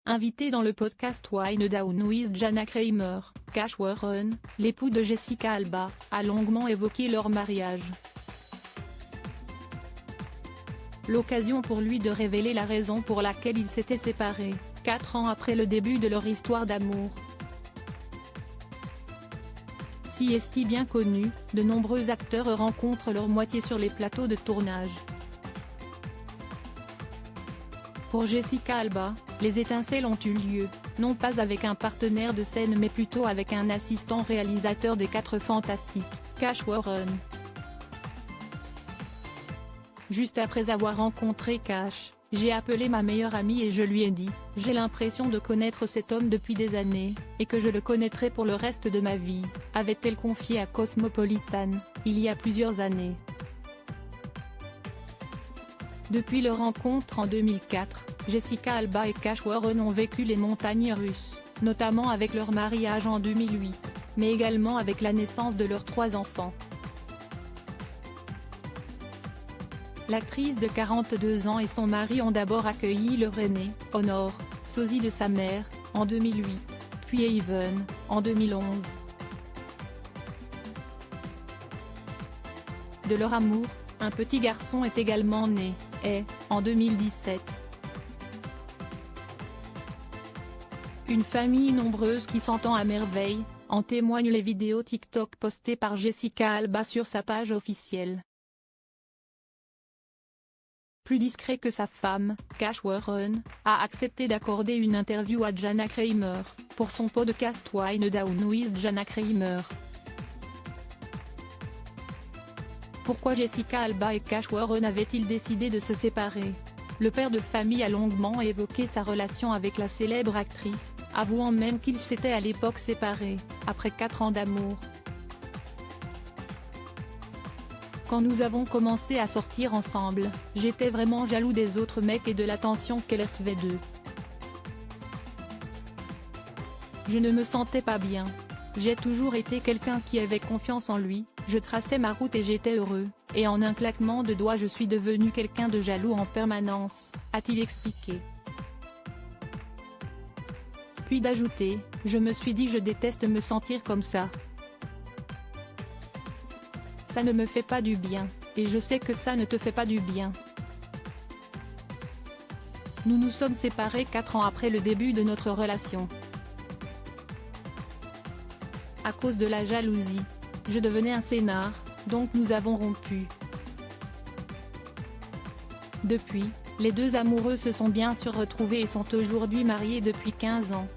Invité dans le podcast Wind Down with Jana Kramer, Cash Warren, l'époux de Jessica Alba, a longuement évoqué leur mariage. L'occasion pour lui de révéler la raison pour laquelle ils s'étaient séparés, 4 ans après le début de leur histoire d'amour. Si est bien connu, de nombreux acteurs rencontrent leur moitié sur les plateaux de tournage. Pour Jessica Alba, les étincelles ont eu lieu, non pas avec un partenaire de scène mais plutôt avec un assistant réalisateur des 4 Fantastiques, Cash Warren. Juste après avoir rencontré Cash, j'ai appelé ma meilleure amie et je lui ai dit « J'ai l'impression de connaître cet homme depuis des années, et que je le connaîtrai pour le reste de ma vie », avait-elle confié à Cosmopolitan, il y a plusieurs années. Depuis leur rencontre en 2004, Jessica Alba et Cash Warren ont vécu les montagnes russes, notamment avec leur mariage en 2008, mais également avec la naissance de leurs 3 enfants. L'actrice de 42 ans et son mari ont d'abord accueilli leur aîné, Honor, sosie de sa mère, en 2008, puis Evan, en 2011. De leur amour, un petit garçon est également né, en 2017. Une famille nombreuse qui s'entend à merveille, en témoignent les vidéos TikTok postées par Jessica Alba sur sa page officielle. Plus discret que sa femme, Cash Warren, a accepté d'accorder une interview à Jana Kramer, pour son podcast Wind Down with Jana Kramer. Pourquoi Jessica Alba et Cash Warren avaient-ils décidé de se séparer? Le père de famille a longuement évoqué sa relation avec la célèbre actrice, avouant même qu'ils s'étaient à l'époque séparés, après 4 ans d'amour. Quand nous avons commencé à sortir ensemble, j'étais vraiment jaloux des autres mecs et de l'attention qu'elle recevait d'eux. Je ne me sentais pas bien. J'ai toujours été quelqu'un qui avait confiance en lui, je traçais ma route et j'étais heureux, et en un claquement de doigts je suis devenu quelqu'un de jaloux en permanence, a-t-il expliqué. Puis d'ajouter, je me suis dit je déteste me sentir comme ça. Ça ne me fait pas du bien, et je sais que ça ne te fait pas du bien. Nous nous sommes séparés 4 ans après le début de notre relation. À cause de la jalousie. Je devenais un scénar, donc nous avons rompu. Depuis, les deux amoureux se sont bien sûr retrouvés et sont aujourd'hui mariés depuis 15 ans.